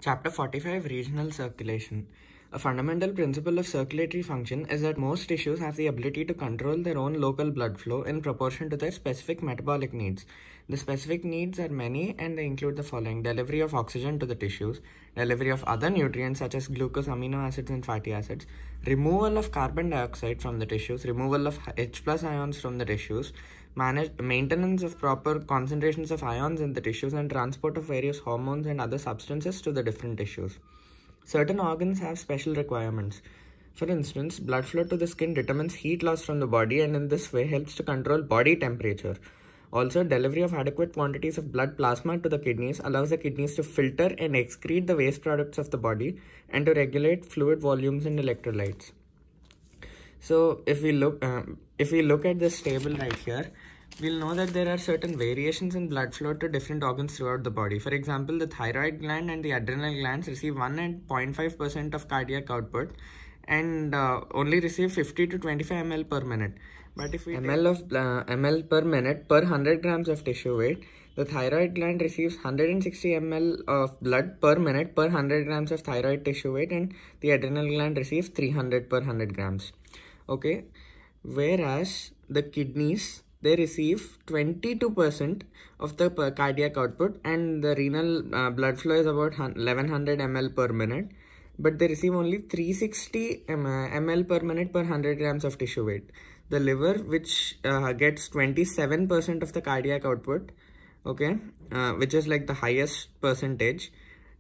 Chapter 45 Regional Circulation. A fundamental principle of circulatory function is that most tissues have the ability to control their own local blood flow in proportion to their specific metabolic needs. The specific needs are many and they include the following: delivery of oxygen to the tissues, delivery of other nutrients such as glucose, amino acids and fatty acids, removal of carbon dioxide from the tissues, removal of H+ ions from the tissues, maintenance of proper concentrations of ions in the tissues, and transport of various hormones and other substances to the different tissues. Certain organs have special requirements. For instance, blood flow to the skin determines heat loss from the body and in this way helps to control body temperature. Also, delivery of adequate quantities of blood plasma to the kidneys allows the kidneys to filter and excrete the waste products of the body and to regulate fluid volumes and electrolytes. So, if we look at this table right here, we'll know that there are certain variations in blood flow to different organs throughout the body. For example, the thyroid gland and the adrenal glands receive 1 and 0.5% of cardiac output and only receive 50 to 25 ml per minute. But if we ml per minute per 100 grams of tissue weight, the thyroid gland receives 160 ml of blood per minute per 100 grams of thyroid tissue weight, and the adrenal gland receives 300 per 100 grams. Okay, whereas the kidneys, they receive 22% of the cardiac output and the renal blood flow is about 1100 ml per minute, but they receive only 360 ml per minute per 100 grams of tissue weight. The liver, which gets 27% of the cardiac output, okay, which is like the highest percentage,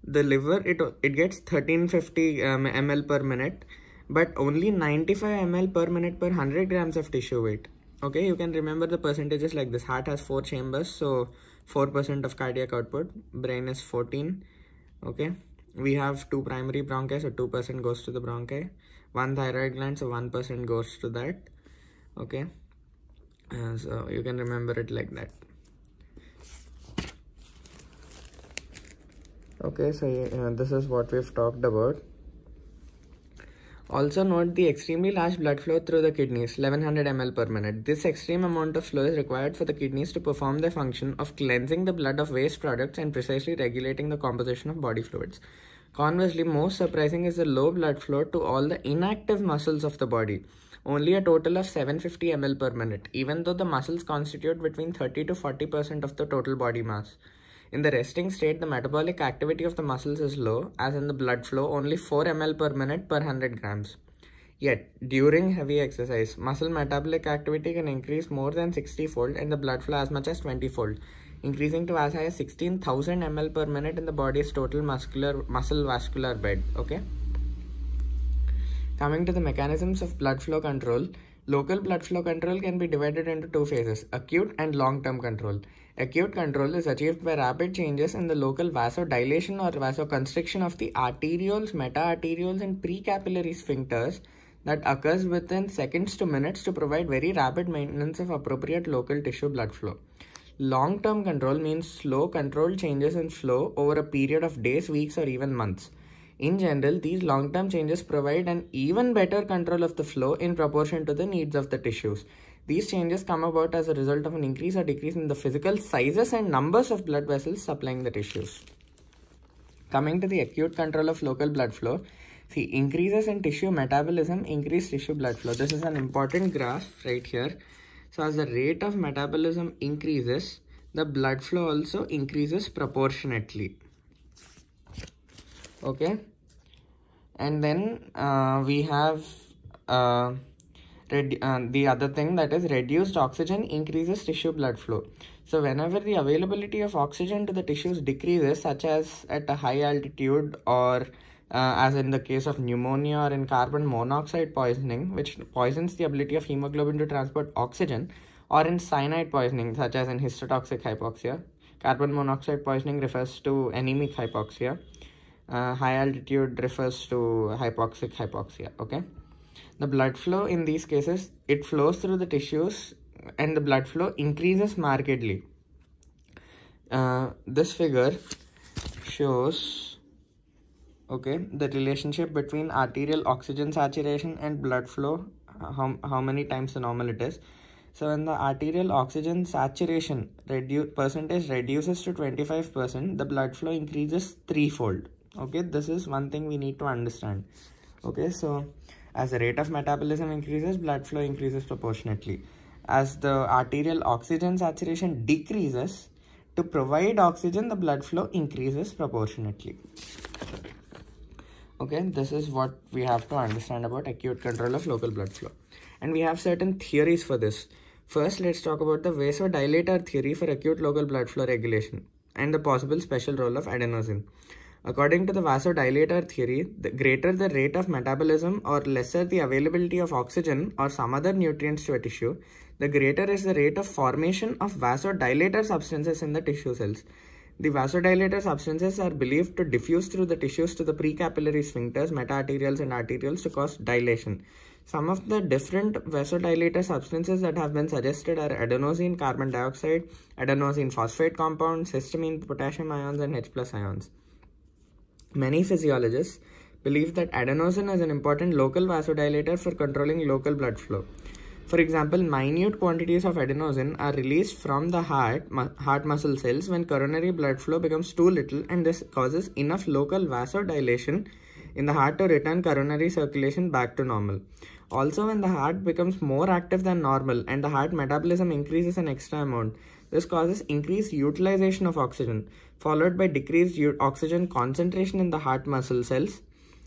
the liver, it gets 1350 ml per minute, but only 95 ml per minute per 100 grams of tissue weight. Okay, you can remember the percentages like this. Heart has 4 chambers, so 4% of cardiac output. Brain is 14. Okay, we have 2 primary bronchi, so 2% goes to the bronchi. 1 thyroid gland, so 1% goes to that. Okay, so you can remember it like that. Okay, so this is what we've talked about. Also note the extremely large blood flow through the kidneys, 1100 ml per minute. This extreme amount of flow is required for the kidneys to perform their function of cleansing the blood of waste products and precisely regulating the composition of body fluids. Conversely, most surprising is the low blood flow to all the inactive muscles of the body, only a total of 750 ml per minute, even though the muscles constitute between 30 to 40% of the total body mass. In the resting state, the metabolic activity of the muscles is low, as in the blood flow only 4 ml per minute per 100 grams. Yet, during heavy exercise, muscle metabolic activity can increase more than 60-fold and the blood flow as much as 20-fold, increasing to as high as 16,000 ml per minute in the body's total muscle vascular bed. Okay. Coming to the mechanisms of blood flow control, local blood flow control can be divided into 2 phases, acute and long-term control. Acute control is achieved by rapid changes in the local vasodilation or vasoconstriction of the arterioles, meta-arterioles and precapillary sphincters that occurs within seconds to minutes to provide very rapid maintenance of appropriate local tissue blood flow. Long-term control means slow, controlled changes in flow over a period of days, weeks or even months. In general, these long-term changes provide an even better control of the flow in proportion to the needs of the tissues. These changes come about as a result of an increase or decrease in the physical sizes and numbers of blood vessels supplying the tissues. Coming to the acute control of local blood flow, see, increases in tissue metabolism increase tissue blood flow. This is an important graph right here. So as the rate of metabolism increases, the blood flow also increases proportionately. Okay, and then we have the other thing, that is reduced oxygen increases tissue blood flow. So whenever the availability of oxygen to the tissues decreases, such as at a high altitude or as in the case of pneumonia or in carbon monoxide poisoning, which poisons the ability of hemoglobin to transport oxygen, or in cyanide poisoning such as in histotoxic hypoxia. Carbon monoxide poisoning refers to anemic hypoxia. High altitude refers to hypoxic hypoxia. Okay, the blood flow in these cases, it flows through the tissues and the blood flow increases markedly. This figure shows, okay, the relationship between arterial oxygen saturation and blood flow, how many times the normal it is. So when the arterial oxygen saturation percentage reduces to 25%, the blood flow increases threefold. Okay, this is one thing we need to understand. Okay, so as the rate of metabolism increases, blood flow increases proportionately. As the arterial oxygen saturation decreases, to provide oxygen, the blood flow increases proportionately. Okay, this is what we have to understand about acute control of local blood flow. And we have certain theories for this. First, let's talk about the vasodilator theory for acute local blood flow regulation and the possible special role of adenosine. According to the vasodilator theory, the greater the rate of metabolism or lesser the availability of oxygen or some other nutrients to a tissue, the greater is the rate of formation of vasodilator substances in the tissue cells. The vasodilator substances are believed to diffuse through the tissues to the precapillary sphincters, metaarterioles and arterioles to cause dilation. Some of the different vasodilator substances that have been suggested are adenosine carbon dioxide, adenosine phosphate compounds, histamine potassium ions and H+ ions. Many physiologists believe that adenosine is an important local vasodilator for controlling local blood flow. For example, minute quantities of adenosine are released from the heart muscle cells when coronary blood flow becomes too little, and this causes enough local vasodilation in the heart to return coronary circulation back to normal. Also, when the heart becomes more active than normal and the heart metabolism increases an extra amount, this causes increased utilization of oxygen, followed by decreased oxygen concentration in the heart muscle cells,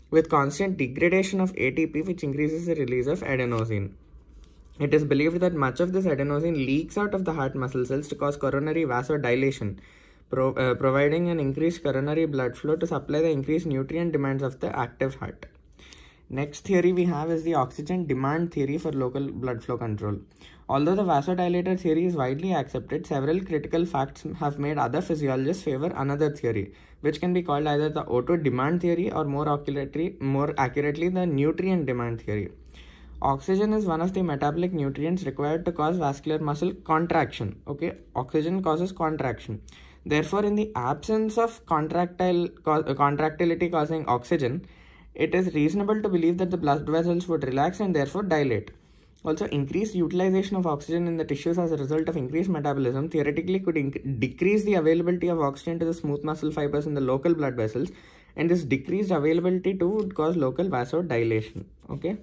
with constant degradation of ATP, which increases the release of adenosine. It is believed that much of this adenosine leaks out of the heart muscle cells to cause coronary vasodilation, providing an increased coronary blood flow to supply the increased nutrient demands of the active heart. Next theory we have is the oxygen demand theory for local blood flow control. Although the vasodilator theory is widely accepted, several critical facts have made other physiologists favor another theory, which can be called either the O2 demand theory or more accurately the nutrient demand theory. Oxygen is one of the metabolic nutrients required to cause vascular muscle contraction. Okay, oxygen causes contraction. Therefore, in the absence of contractility causing oxygen, it is reasonable to believe that the blood vessels would relax and therefore dilate. Also, increased utilization of oxygen in the tissues as a result of increased metabolism theoretically could decrease the availability of oxygen to the smooth muscle fibers in the local blood vessels, and this decreased availability too would cause local vasodilation. Okay.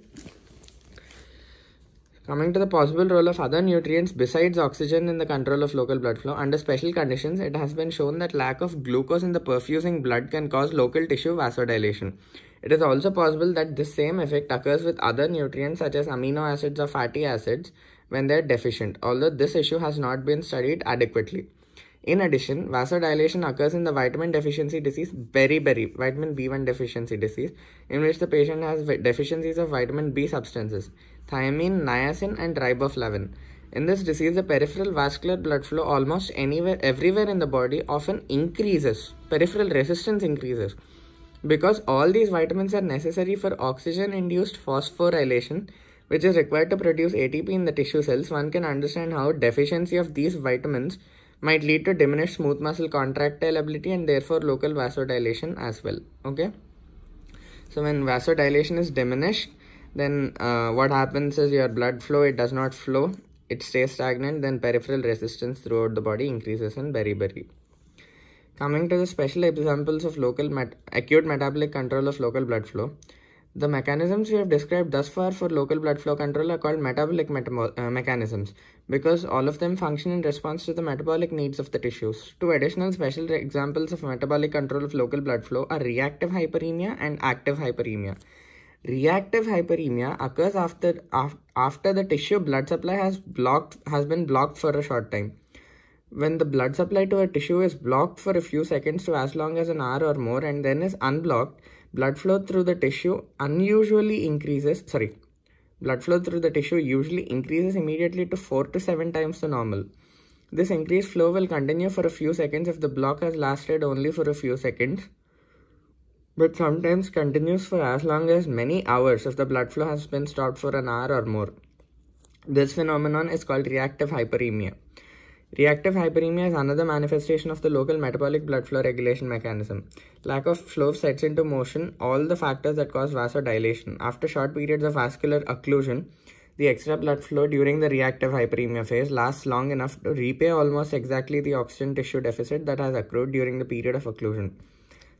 Coming to the possible role of other nutrients besides oxygen in the control of local blood flow, under special conditions, it has been shown that lack of glucose in the perfusing blood can cause local tissue vasodilation. It is also possible that this same effect occurs with other nutrients such as amino acids or fatty acids when they are deficient, although this issue has not been studied adequately. In addition, vasodilation occurs in the vitamin deficiency disease beriberi, vitamin B1 deficiency disease, in which the patient has deficiencies of vitamin B substances, thiamine, niacin and riboflavin. In this disease, the peripheral vascular blood flow almost everywhere in the body often increases. Peripheral resistance increases. Because all these vitamins are necessary for oxygen-induced phosphorylation, which is required to produce ATP in the tissue cells, one can understand how deficiency of these vitamins might lead to diminished smooth muscle contractile ability and therefore local vasodilation as well. Okay. So when vasodilation is diminished, then what happens is your blood flow, it does not flow, it stays stagnant, then peripheral resistance throughout the body increases in beriberi. Coming to the special examples of acute metabolic control of local blood flow, the mechanisms we have described thus far for local blood flow control are called metabolic mechanisms because all of them function in response to the metabolic needs of the tissues. Two additional special examples of metabolic control of local blood flow are reactive hyperemia and active hyperemia. Reactive hyperemia occurs after the tissue blood supply has been blocked for a short time. When the blood supply to a tissue is blocked for a few seconds to as long as an hour or more and then is unblocked, blood flow through the tissue usually increases immediately to 4 to 7 times the normal. This increased flow will continue for a few seconds if the block has lasted only for a few seconds, but sometimes continues for as long as many hours if the blood flow has been stopped for an hour or more. This phenomenon is called reactive hyperemia. Reactive hyperemia is another manifestation of the local metabolic blood flow regulation mechanism. Lack of flow sets into motion all the factors that cause vasodilation. After short periods of vascular occlusion, the extra blood flow during the reactive hyperemia phase lasts long enough to repay almost exactly the oxygen tissue deficit that has accrued during the period of occlusion.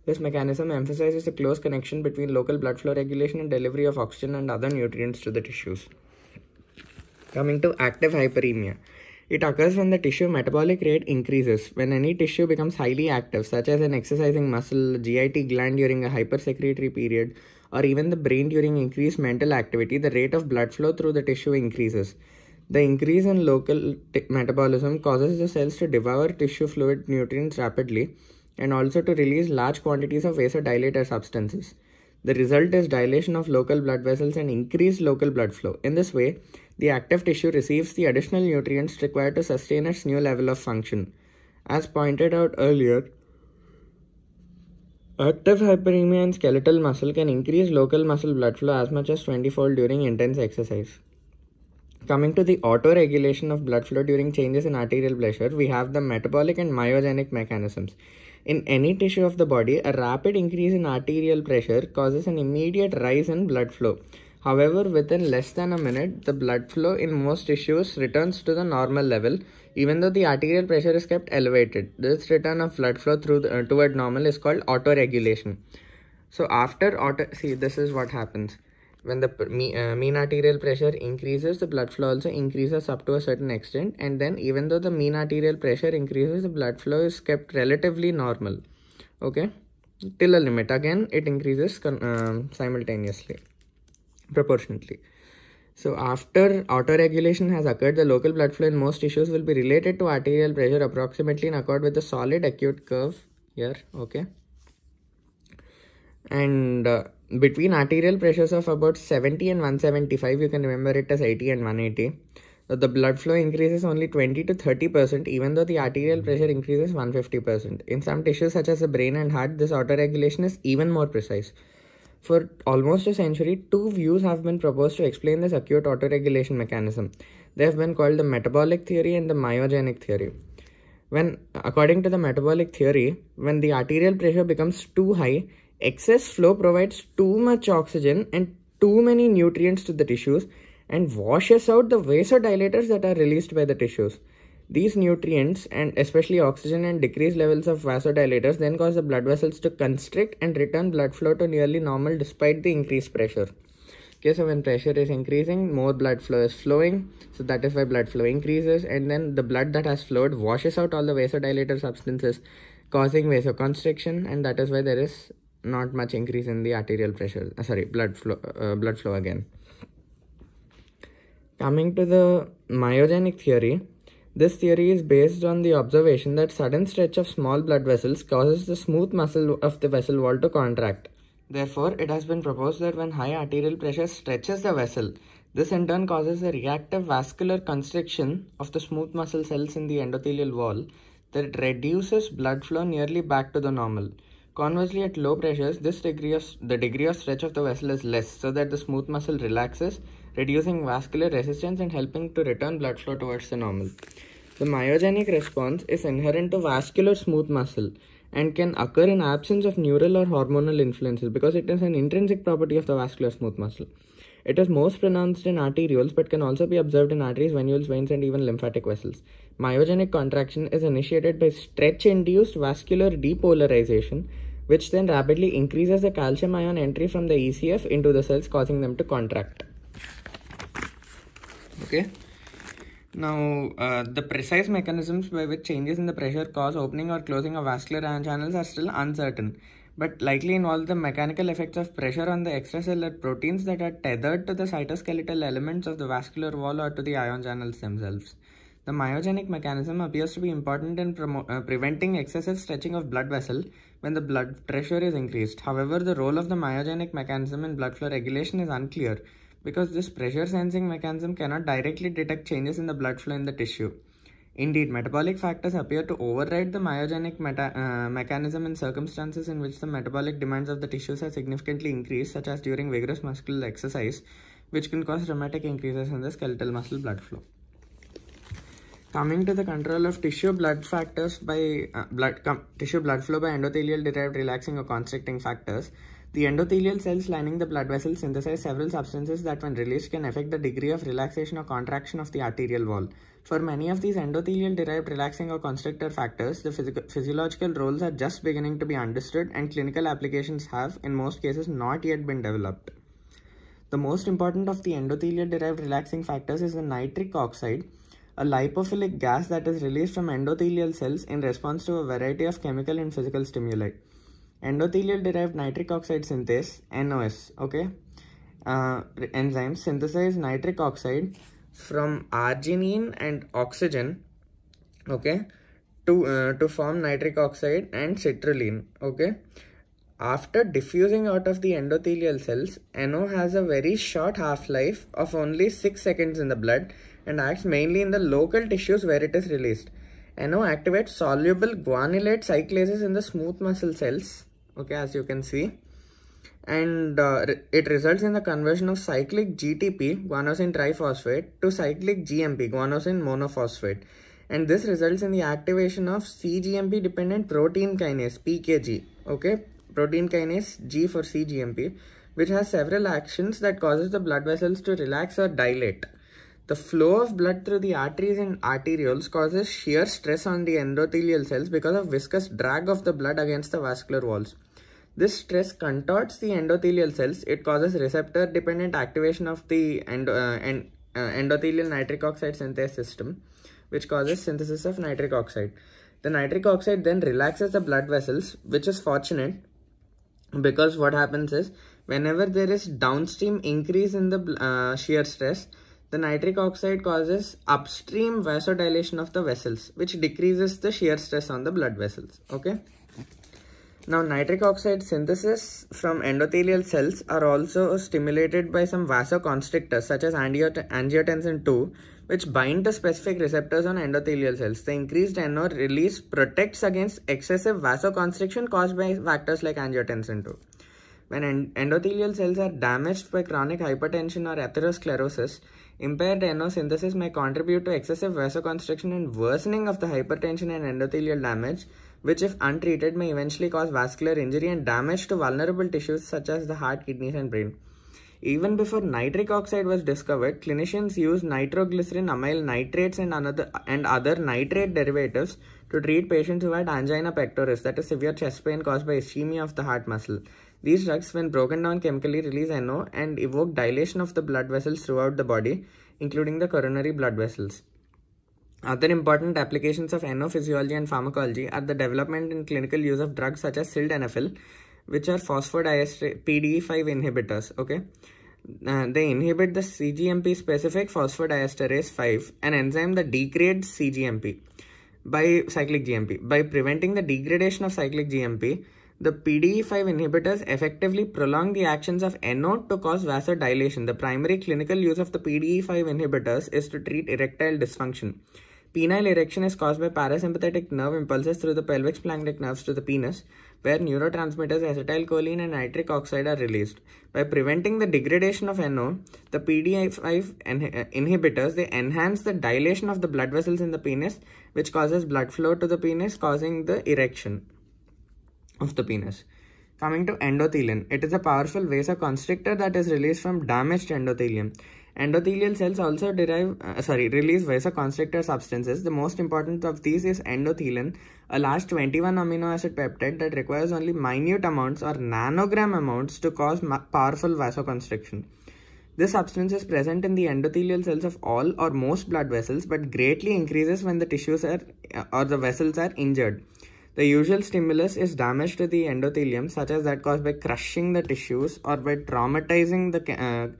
This mechanism emphasizes the close connection between local blood flow regulation and delivery of oxygen and other nutrients to the tissues. Coming to active hyperemia. It occurs when the tissue metabolic rate increases. When any tissue becomes highly active, such as an exercising muscle, GIT gland during a hypersecretory period, or even the brain during increased mental activity, the rate of blood flow through the tissue increases. The increase in local metabolism causes the cells to devour tissue fluid nutrients rapidly and also to release large quantities of vasodilator substances. The result is dilation of local blood vessels and increased local blood flow. In this way, the active tissue receives the additional nutrients required to sustain its new level of function. As pointed out earlier, active hyperemia in skeletal muscle can increase local muscle blood flow as much as 20-fold during intense exercise. Coming to the autoregulation of blood flow during changes in arterial pressure, we have the metabolic and myogenic mechanisms. In any tissue of the body, a rapid increase in arterial pressure causes an immediate rise in blood flow. However, within less than a minute, the blood flow in most tissues returns to the normal level, even though the arterial pressure is kept elevated. This return of blood flow toward normal is called autoregulation. So this is what happens. When the mean arterial pressure increases, the blood flow also increases up to a certain extent, and then even though the mean arterial pressure increases, the blood flow is kept relatively normal, okay, till a limit. Again, it increases simultaneously, proportionately. So after autoregulation has occurred, the local blood flow in most tissues will be related to arterial pressure approximately in accord with the solid acute curve here, okay. And between arterial pressures of about 70 and 175, you can remember it as 80 and 180. The blood flow increases only 20 to 30%, even though the arterial pressure increases 150%. In some tissues such as the brain and heart, this autoregulation is even more precise. For almost a century, two views have been proposed to explain this acute autoregulation mechanism. They have been called the metabolic theory and the myogenic theory. According to the metabolic theory, when the arterial pressure becomes too high, excess flow provides too much oxygen and too many nutrients to the tissues and washes out the vasodilators that are released by the tissues. These nutrients, and especially oxygen and decreased levels of vasodilators, then cause the blood vessels to constrict and return blood flow to nearly normal despite the increased pressure. Okay, so when pressure is increasing, more blood flow is flowing, so that is why blood flow increases, and then the blood that has flowed washes out all the vasodilator substances, causing vasoconstriction, and that is why there is not much increase in the arterial pressure, blood flow again. Coming to the myogenic theory, this theory is based on the observation that sudden stretch of small blood vessels causes the smooth muscle of the vessel wall to contract. Therefore, it has been proposed that when high arterial pressure stretches the vessel, this in turn causes a reactive vascular constriction of the smooth muscle cells in the endothelial wall that reduces blood flow nearly back to the normal. Conversely, at low pressures, the degree of stretch of the vessel is less, so that the smooth muscle relaxes, reducing vascular resistance and helping to return blood flow towards the normal. The myogenic response is inherent to vascular smooth muscle and can occur in absence of neural or hormonal influences because it is an intrinsic property of the vascular smooth muscle. It is most pronounced in arterioles but can also be observed in arteries, venules, veins, and even lymphatic vessels. Myogenic contraction is initiated by stretch-induced vascular depolarization, which then rapidly increases the calcium ion entry from the ECF into the cells, causing them to contract. Okay. Now, the precise mechanisms by which changes in the pressure cause opening or closing of vascular ion channels are still uncertain, but likely involve the mechanical effects of pressure on the extracellular proteins that are tethered to the cytoskeletal elements of the vascular wall or to the ion channels themselves. The myogenic mechanism appears to be important in preventing excessive stretching of blood vessel when the blood pressure is increased. However, the role of the myogenic mechanism in blood flow regulation is unclear, because this pressure sensing mechanism cannot directly detect changes in the blood flow in the tissue. Indeed, metabolic factors appear to override the myogenic mechanism in circumstances in which the metabolic demands of the tissues are significantly increased, such as during vigorous muscular exercise, which can cause dramatic increases in the skeletal muscle blood flow. Coming to the control of tissue blood factors by tissue blood flow by endothelial derived relaxing or constricting factors, the endothelial cells lining the blood vessels synthesize several substances that when released can affect the degree of relaxation or contraction of the arterial wall. For many of these endothelial-derived relaxing or constrictor factors, the physiological roles are just beginning to be understood, and clinical applications have, in most cases, not yet been developed. The most important of the endothelial-derived relaxing factors is the nitric oxide, a lipophilic gas that is released from endothelial cells in response to a variety of chemical and physical stimuli. Endothelial-derived nitric oxide synthase, NOS, enzymes synthesize nitric oxide from arginine and oxygen, to form nitric oxide and citrulline, After diffusing out of the endothelial cells, NO has a very short half-life of only 6 seconds in the blood and acts mainly in the local tissues where it is released. NO activates soluble guanylate cyclases in the smooth muscle cells, as you can see. And it results in the conversion of cyclic GTP, guanosine triphosphate, to cyclic GMP, guanosine monophosphate. And this results in the activation of cGMP-dependent protein kinase, PKG, protein kinase G for cGMP, which has several actions that causes the blood vessels to relax or dilate. The flow of blood through the arteries and arterioles causes shear stress on the endothelial cells because of viscous drag of the blood against the vascular walls. This stress contorts the endothelial cells. It causes receptor-dependent activation of the endothelial nitric oxide synthase system, which causes synthesis of nitric oxide. The nitric oxide then relaxes the blood vessels, which is fortunate because what happens is whenever there is downstream increase in the shear stress, the nitric oxide causes upstream vasodilation of the vessels, which decreases the shear stress on the blood vessels. Now, nitric oxide synthesis from endothelial cells are also stimulated by some vasoconstrictors such as angiotensin II, which bind to specific receptors on endothelial cells. The increased NO release protects against excessive vasoconstriction caused by factors like angiotensin II. When endothelial cells are damaged by chronic hypertension or atherosclerosis, impaired NO synthesis may contribute to excessive vasoconstriction and worsening of the hypertension and endothelial damage, which if untreated may eventually cause vascular injury and damage to vulnerable tissues such as the heart, kidneys and brain. Even before nitric oxide was discovered, clinicians used nitroglycerin, amyl nitrates and other nitrate derivatives to treat patients who had angina pectoris, that is severe chest pain caused by ischemia of the heart muscle. These drugs, when broken down chemically, release NO and evoke dilation of the blood vessels throughout the body, including the coronary blood vessels. Other important applications of NO physiology and pharmacology are the development and clinical use of drugs such as sildenafil, which are phosphodiesterase PDE5 inhibitors. They inhibit the cGMP specific phosphodiesterase 5, an enzyme that degrades cGMP by cyclic GMP. By preventing the degradation of cyclic GMP, the PDE5 inhibitors effectively prolong the actions of NO to cause vasodilation. The primary clinical use of the PDE5 inhibitors is to treat erectile dysfunction. Penile erection is caused by parasympathetic nerve impulses through the pelvic splanchnic nerves to the penis, where neurotransmitters acetylcholine and nitric oxide are released. By preventing the degradation of NO, the PDE5 inhibitors, they enhance the dilation of the blood vessels in the penis, which causes blood flow to the penis, causing the erection of the penis. Coming to endothelin, it is a powerful vasoconstrictor that is released from damaged endothelium. Endothelial cells also release vasoconstrictor substances. The most important of these is endothelin, a large 21 amino acid peptide that requires only minute amounts or nanogram amounts to cause powerful vasoconstriction. This substance is present in the endothelial cells of all or most blood vessels, but greatly increases when the tissues or the vessels are injured. The usual stimulus is damage to the endothelium, such as that caused by crushing the tissues or by traumatizing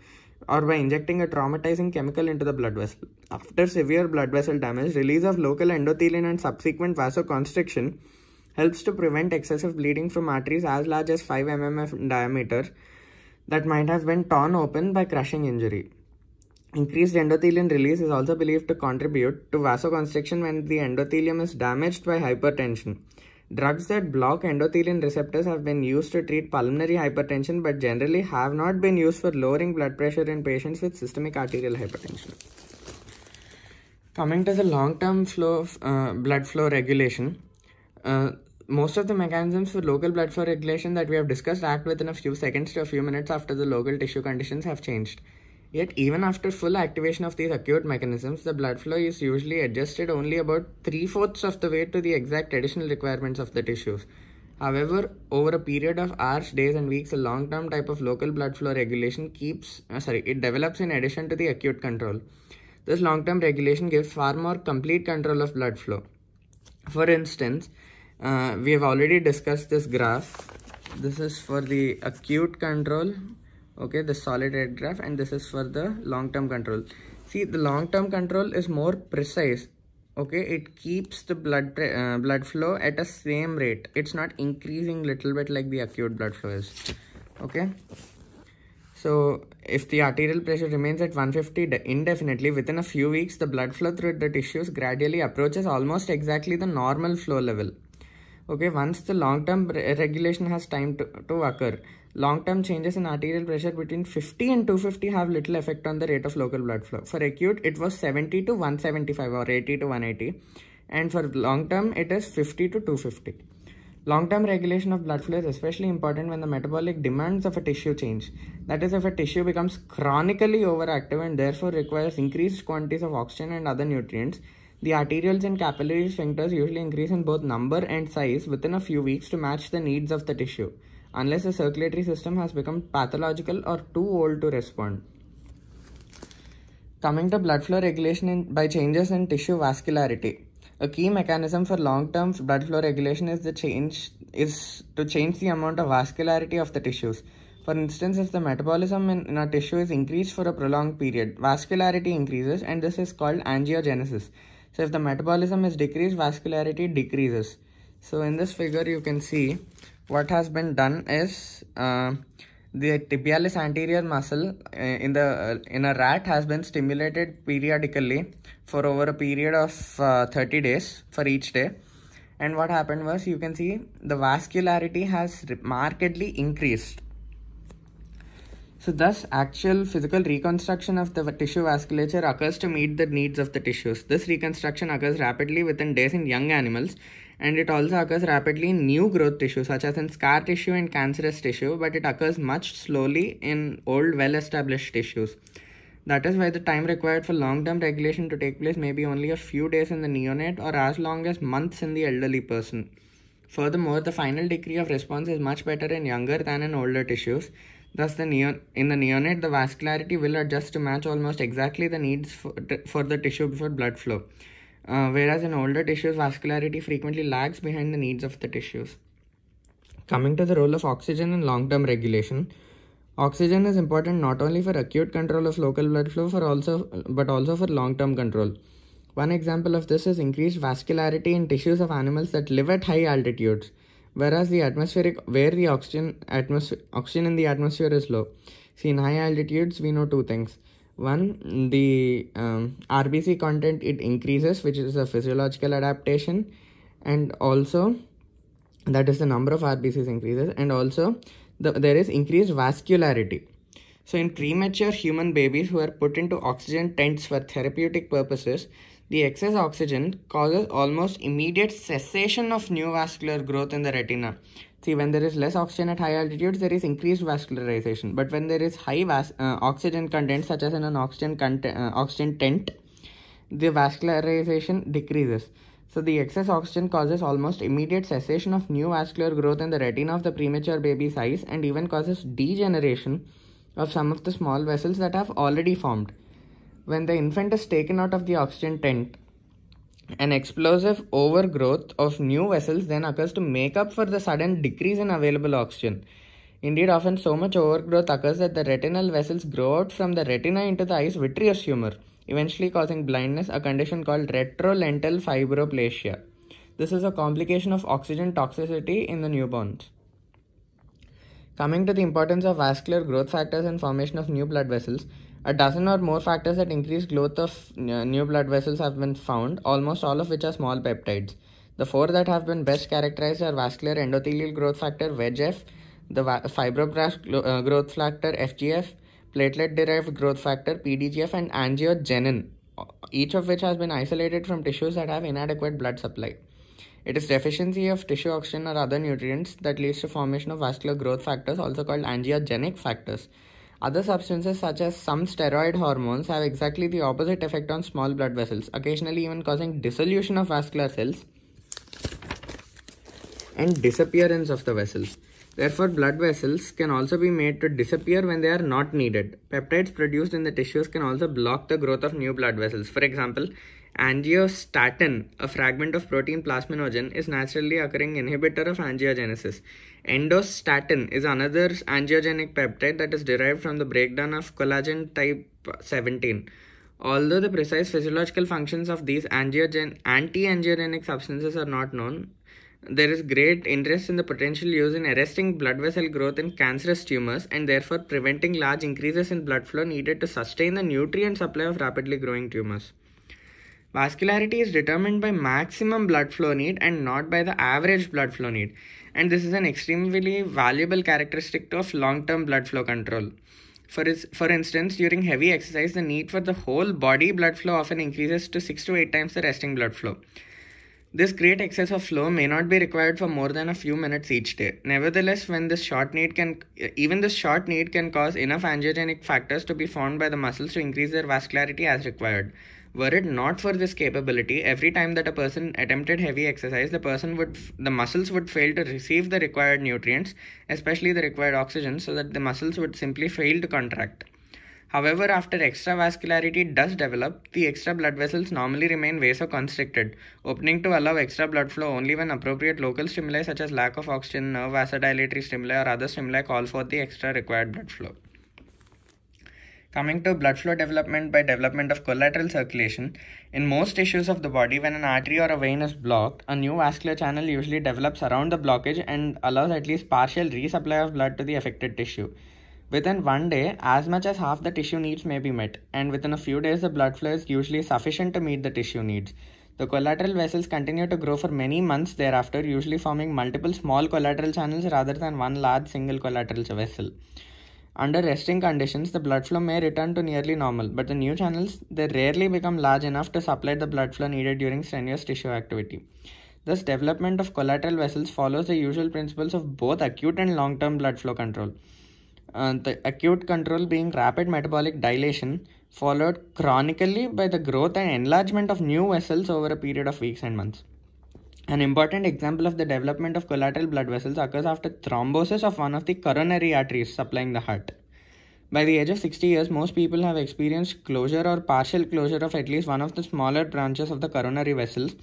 or by injecting a traumatizing chemical into the blood vessel. After severe blood vessel damage, release of local endothelin and subsequent vasoconstriction helps to prevent excessive bleeding from arteries as large as 5 mm in diameter that might have been torn open by crushing injury. Increased endothelin release is also believed to contribute to vasoconstriction when the endothelium is damaged by hypertension. Drugs that block endothelin receptors have been used to treat pulmonary hypertension, but generally have not been used for lowering blood pressure in patients with systemic arterial hypertension. Coming to the long-term blood flow regulation, most of the mechanisms for local blood flow regulation that we have discussed act within a few seconds to a few minutes after the local tissue conditions have changed. Yet, even after full activation of these acute mechanisms, the blood flow is usually adjusted only about 3/4 of the way to the exact additional requirements of the tissues. However, over a period of hours, days, and weeks, a long-term type of local blood flow regulation it develops in addition to the acute control. This long-term regulation gives far more complete control of blood flow. For instance, we have already discussed this graph. This is for the acute control, okay, the solid red graph, and this is for the long-term control. See, the long-term control is more precise, okay. It keeps the blood flow at a same rate. It's not increasing little bit like the acute blood flow is, okay. So if the arterial pressure remains at 150 indefinitely, within a few weeks, the blood flow through the tissues gradually approaches almost exactly the normal flow level. Okay, once the long-term regulation has time to occur, long-term changes in arterial pressure between 50 and 250 have little effect on the rate of local blood flow. For acute, it was 70 to 175 or 80 to 180. And for long-term, it is 50 to 250. Long-term regulation of blood flow is especially important when the metabolic demands of a tissue change. That is, if a tissue becomes chronically overactive and therefore requires increased quantities of oxygen and other nutrients, the arterioles and capillary sphincters usually increase in both number and size within a few weeks to match the needs of the tissue, unless the circulatory system has become pathological or too old to respond. Coming to blood flow regulation by changes in tissue vascularity. A key mechanism for long-term blood flow regulation is to change the amount of vascularity of the tissues. For instance, if the metabolism in a tissue is increased for a prolonged period, vascularity increases, and this is called angiogenesis. So if the metabolism is decreased, vascularity decreases. So in this figure, you can see what has been done is the tibialis anterior muscle in a rat has been stimulated periodically for over a period of 30 days for each day. And what happened was, you can see the vascularity has markedly increased. So thus, actual physical reconstruction of the tissue vasculature occurs to meet the needs of the tissues. This reconstruction occurs rapidly within days in young animals, and it also occurs rapidly in new growth tissue, such as in scar tissue and cancerous tissue, but it occurs much slowly in old, well-established tissues. That is why the time required for long-term regulation to take place may be only a few days in the neonate or as long as months in the elderly person. Furthermore, the final degree of response is much better in younger than in older tissues. Thus, in the neonate, the vascularity will adjust to match almost exactly the needs for the tissue before blood flow. Whereas in older tissues, vascularity frequently lags behind the needs of the tissues. Coming to the role of oxygen in long-term regulation. Oxygen is important not only for acute control of local blood flow but also for long-term control. One example of this is increased vascularity in tissues of animals that live at high altitudes, whereas where the oxygen in the atmosphere is low. See, in high altitudes, we know two things. One, the RBC content, it increases, which is a physiological adaptation, and also that is the number of RBCs increases, and also there is increased vascularity. So in premature human babies who are put into oxygen tents for therapeutic purposes, the excess oxygen causes almost immediate cessation of new vascular growth in the retina. See, when there is less oxygen at high altitudes, there is increased vascularization. But when there is high oxygen content, such as in an oxygen tent, the vascularization decreases. So the excess oxygen causes almost immediate cessation of new vascular growth in the retina of the premature baby's eyes, and even causes degeneration of some of the small vessels that have already formed. When the infant is taken out of the oxygen tent, an explosive overgrowth of new vessels then occurs to make up for the sudden decrease in available oxygen. Indeed, often so much overgrowth occurs that the retinal vessels grow out from the retina into the eye's vitreous humor, eventually causing blindness, a condition called retrolental fibroplasia. This is a complication of oxygen toxicity in the newborns. Coming to the importance of vascular growth factors and formation of new blood vessels, a dozen or more factors that increase growth of new blood vessels have been found, almost all of which are small peptides. The four that have been best characterized are vascular endothelial growth factor VEGF, the fibroblast growth factor FGF, platelet-derived growth factor PDGF, and angiogenin, each of which has been isolated from tissues that have inadequate blood supply. It is deficiency of tissue oxygen or other nutrients that leads to formation of vascular growth factors, also called angiogenic factors. Other substances such as some steroid hormones have exactly the opposite effect on small blood vessels, occasionally even causing dissolution of vascular cells and disappearance of the vessels. Therefore, blood vessels can also be made to disappear when they are not needed. Peptides produced in the tissues can also block the growth of new blood vessels. For example, angiostatin, a fragment of protein plasminogen, is naturally occurring inhibitor of angiogenesis. Endostatin is another angiogenic peptide that is derived from the breakdown of collagen type 17. Although the precise physiological functions of these anti-angiogenic substances are not known, there is great interest in the potential use in arresting blood vessel growth in cancerous tumors and therefore preventing large increases in blood flow needed to sustain the nutrient supply of rapidly growing tumors. Vascularity is determined by maximum blood flow need and not by the average blood flow need, and this is an extremely valuable characteristic of long-term blood flow control. For instance, during heavy exercise, the need for the whole body blood flow often increases to 6 to 8 times the resting blood flow. This great excess of flow may not be required for more than a few minutes each day. Nevertheless, even this short need can cause enough angiogenic factors to be formed by the muscles to increase their vascularity as required. Were it not for this capability, every time that a person attempted heavy exercise, the muscles would fail to receive the required nutrients, especially the required oxygen, so that the muscles would simply fail to contract. However, after extravascularity does develop, the extra blood vessels normally remain vasoconstricted, opening to allow extra blood flow only when appropriate local stimuli such as lack of oxygen, nerve vasodilatory stimuli, or other stimuli call for the extra required blood flow. Coming to blood flow development by development of collateral circulation, in most tissues of the body, when an artery or a vein is blocked, a new vascular channel usually develops around the blockage and allows at least partial resupply of blood to the affected tissue. Within one day, as much as half the tissue needs may be met, and within a few days, the blood flow is usually sufficient to meet the tissue needs. The collateral vessels continue to grow for many months thereafter, usually forming multiple small collateral channels rather than one large single collateral vessel. Under resting conditions, the blood flow may return to nearly normal, but the new channels, they rarely become large enough to supply the blood flow needed during strenuous tissue activity. Thus, development of collateral vessels follows the usual principles of both acute and long-term blood flow control. The acute control being rapid metabolic dilation, followed chronically by the growth and enlargement of new vessels over a period of weeks and months. An important example of the development of collateral blood vessels occurs after thrombosis of one of the coronary arteries supplying the heart. By the age of 60 years, most people have experienced closure or partial closure of at least one of the smaller branches of the coronary vessels,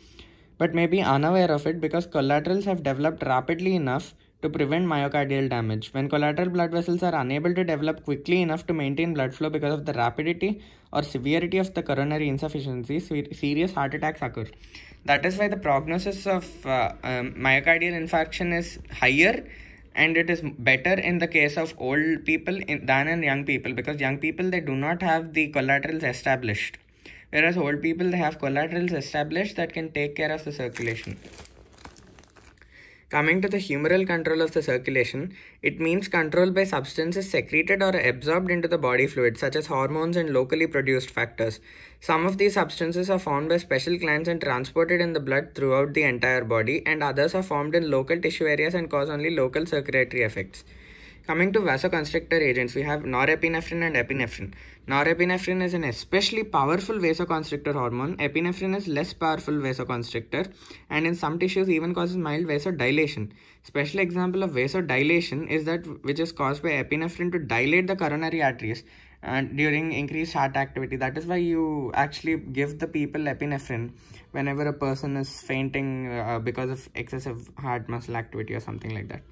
but may be unaware of it because collaterals have developed rapidly enough to prevent myocardial damage. When collateral blood vessels are unable to develop quickly enough to maintain blood flow because of the rapidity or severity of the coronary insufficiency, serious heart attacks occur. That is why the prognosis of myocardial infarction is higher, and it is better in the case of old people than in young people, because young people, they do not have the collaterals established, whereas old people, they have collaterals established that can take care of the circulation. Coming to the humoral control of the circulation, it means control by substances secreted or absorbed into the body fluid, such as hormones and locally produced factors. Some of these substances are formed by special glands and transported in the blood throughout the entire body, and others are formed in local tissue areas and cause only local circulatory effects. Coming to vasoconstrictor agents, we have norepinephrine and epinephrine. Norepinephrine is an especially powerful vasoconstrictor hormone. Epinephrine is less powerful vasoconstrictor, and in some tissues even causes mild vasodilation. Special example of vasodilation is that which is caused by epinephrine to dilate the coronary arteries during increased heart activity. That is why you actually give the people epinephrine whenever a person is fainting because of excessive heart muscle activity or something like that.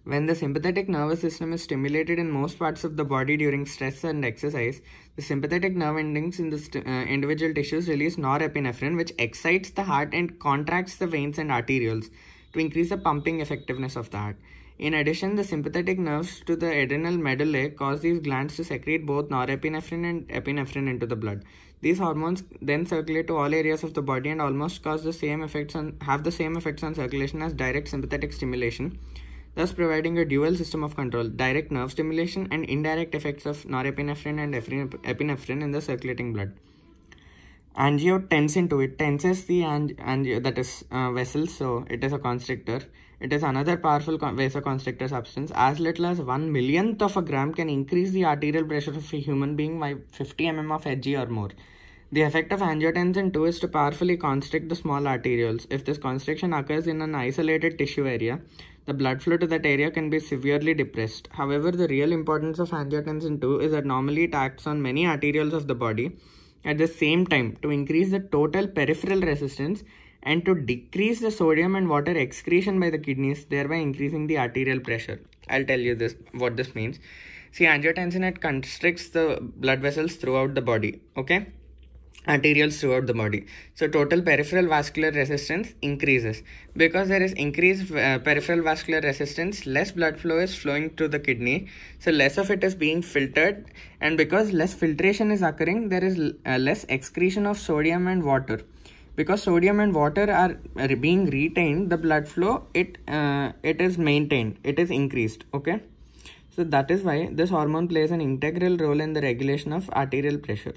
When the sympathetic nervous system is stimulated in most parts of the body during stress and exercise, the sympathetic nerve endings in the individual tissues release norepinephrine, which excites the heart and contracts the veins and arterioles to increase the pumping effectiveness of the heart. In addition, the sympathetic nerves to the adrenal medullae cause these glands to secrete both norepinephrine and epinephrine into the blood. These hormones then circulate to all areas of the body and almost have the same effects on circulation as direct sympathetic stimulation, thus providing a dual system of control: direct nerve stimulation and indirect effects of norepinephrine and epinephrine in the circulating blood. Angiotensin II, it tenses the vessels, so it is a constrictor, It is another powerful vasoconstrictor substance. As little as 1/1,000,000th of a gram can increase the arterial pressure of a human being by 50 mm of Hg or more. The effect of angiotensin II is to powerfully constrict the small arterioles. If this constriction occurs in an isolated tissue area, the blood flow to that area can be severely depressed. However, the real importance of angiotensin II is that normally it acts on many arterioles of the body at the same time to increase the total peripheral resistance and to decrease the sodium and water excretion by the kidneys, thereby increasing the arterial pressure. I'll tell you what this means. See, angiotensin, it constricts the blood vessels throughout the body, okay? Arterioles throughout the body. So total peripheral vascular resistance increases. Because there is increased peripheral vascular resistance, less blood flow is flowing to the kidney, so less of it is being filtered, and because less filtration is occurring, there is less excretion of sodium and water. Because sodium and water are being retained, the blood flow it is maintained, it is increased, okay? So that is why this hormone plays an integral role in the regulation of arterial pressure.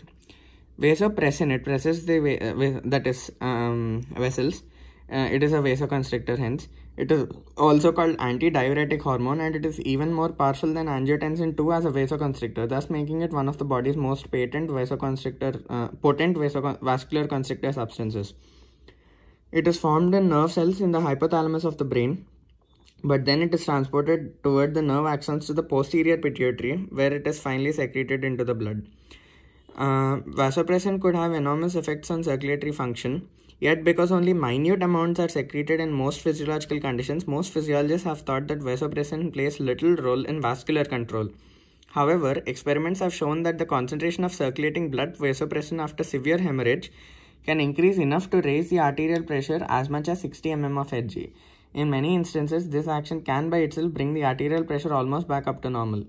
Vasopressin, it presses the vessels. It is a vasoconstrictor, hence it is also called antidiuretic hormone, and it is even more powerful than angiotensin II as a vasoconstrictor, thus making it one of the body's most potent vascular constrictor substances. It is formed in nerve cells in the hypothalamus of the brain, but then it is transported toward the nerve axons to the posterior pituitary, where it is finally secreted into the blood. Vasopressin could have enormous effects on circulatory function, yet because only minute amounts are secreted in most physiological conditions, most physiologists have thought that vasopressin plays little role in vascular control. However, experiments have shown that the concentration of circulating blood vasopressin after severe hemorrhage can increase enough to raise the arterial pressure as much as 60 mm of Hg. In many instances, this action can by itself bring the arterial pressure almost back up to normal.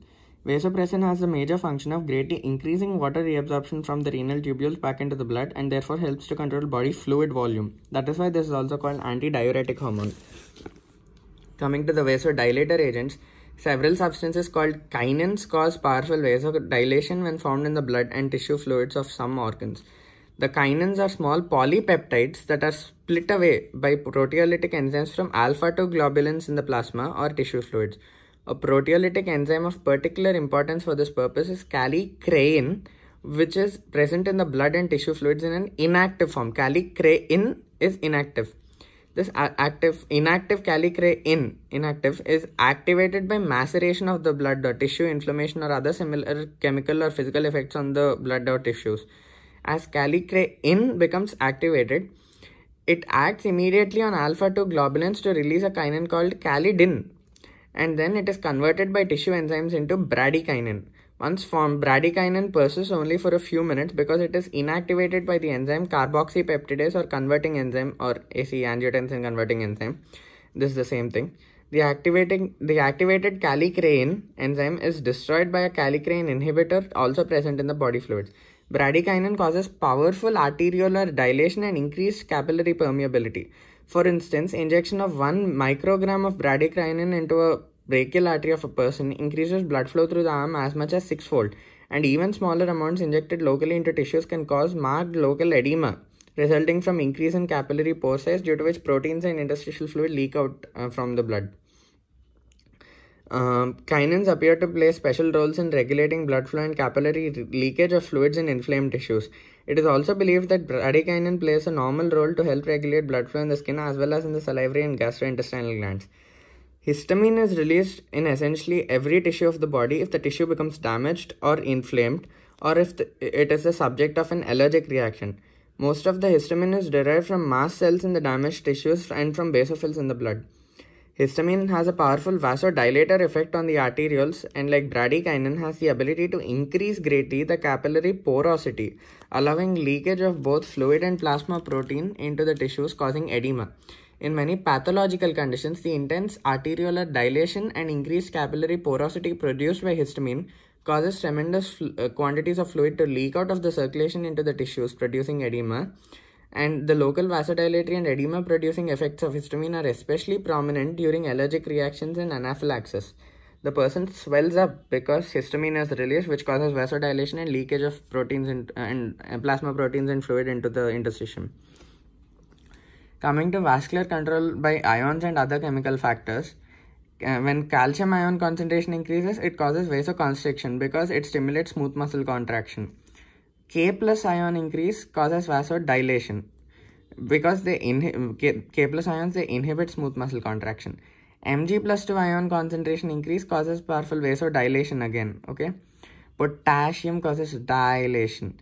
Vasopressin has the major function of greatly increasing water reabsorption from the renal tubules back into the blood, and therefore helps to control body fluid volume. That is why this is also called antidiuretic hormone. Coming to the vasodilator agents, several substances called kinins cause powerful vasodilation when formed in the blood and tissue fluids of some organs. The kinins are small polypeptides that are split away by proteolytic enzymes from alpha-2 globulins in the plasma or tissue fluids. A proteolytic enzyme of particular importance for this purpose is kallikrein, which is present in the blood and tissue fluids in an inactive form. Kallikrein is inactive. This inactive kallikrein is activated by maceration of the blood or tissue, inflammation, or other similar chemical or physical effects on the blood or tissues. As kallikrein becomes activated, it acts immediately on alpha-2 globulins to release a kinin called kallidin, and then it is converted by tissue enzymes into bradykinin. Once formed, bradykinin persists only for a few minutes because it is inactivated by the enzyme carboxypeptidase or converting enzyme, or angiotensin converting enzyme. This is the same thing. The activated kallikrein enzyme is destroyed by a kallikrein inhibitor also present in the body fluids. Bradykinin causes powerful arteriolar dilation and increased capillary permeability. For instance, injection of 1 microgram of bradykinin into a brachial artery of a person increases blood flow through the arm as much as 6-fold, and even smaller amounts injected locally into tissues can cause marked local edema, resulting from increase in capillary pore size, due to which proteins and interstitial fluid leak out from the blood. Kinins appear to play special roles in regulating blood flow and capillary leakage of fluids in inflamed tissues. It is also believed that bradykinin plays a normal role to help regulate blood flow in the skin as well as in the salivary and gastrointestinal glands. Histamine is released in essentially every tissue of the body if the tissue becomes damaged or inflamed, or if it is the subject of an allergic reaction. Most of the histamine is derived from mast cells in the damaged tissues and from basophils in the blood. Histamine has a powerful vasodilator effect on the arterioles, and like bradykinin has the ability to increase greatly the capillary porosity, allowing leakage of both fluid and plasma protein into the tissues, causing edema. In many pathological conditions, the intense arteriolar dilation and increased capillary porosity produced by histamine causes tremendous quantities of fluid to leak out of the circulation into the tissues, producing edema. And the local vasodilatory and edema producing effects of histamine are especially prominent during allergic reactions and anaphylaxis. The person swells up because histamine is released, which causes vasodilation and leakage of proteins and plasma proteins and fluid into the interstitium. Coming to vascular control by ions and other chemical factors, when calcium ion concentration increases, it causes vasoconstriction because it stimulates smooth muscle contraction. K plus ion increase causes vasodilation because K plus ions, they inhibit smooth muscle contraction. Mg plus 2 ion concentration increase causes powerful vasodilation again. Okay, potassium causes dilation.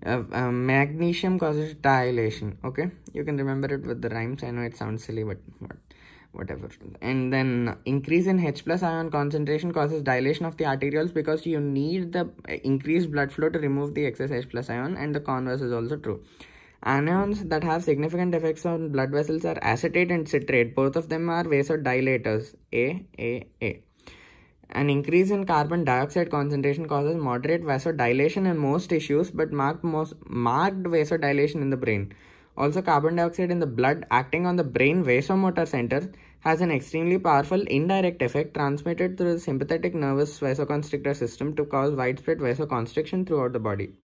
Magnesium causes dilation. Okay, you can remember it with the rhymes. I know it sounds silly, but whatever. And then increase in H plus ion concentration causes dilation of the arterioles because you need the increased blood flow to remove the excess H plus ion, and the converse is also true. Anions that have significant effects on blood vessels are acetate and citrate. Both of them are vasodilators. A. An increase in carbon dioxide concentration causes moderate vasodilation in most tissues, but marked vasodilation in the brain. Also, carbon dioxide in the blood acting on the brain vasomotor center has an extremely powerful indirect effect transmitted through the sympathetic nervous vasoconstrictor system to cause widespread vasoconstriction throughout the body.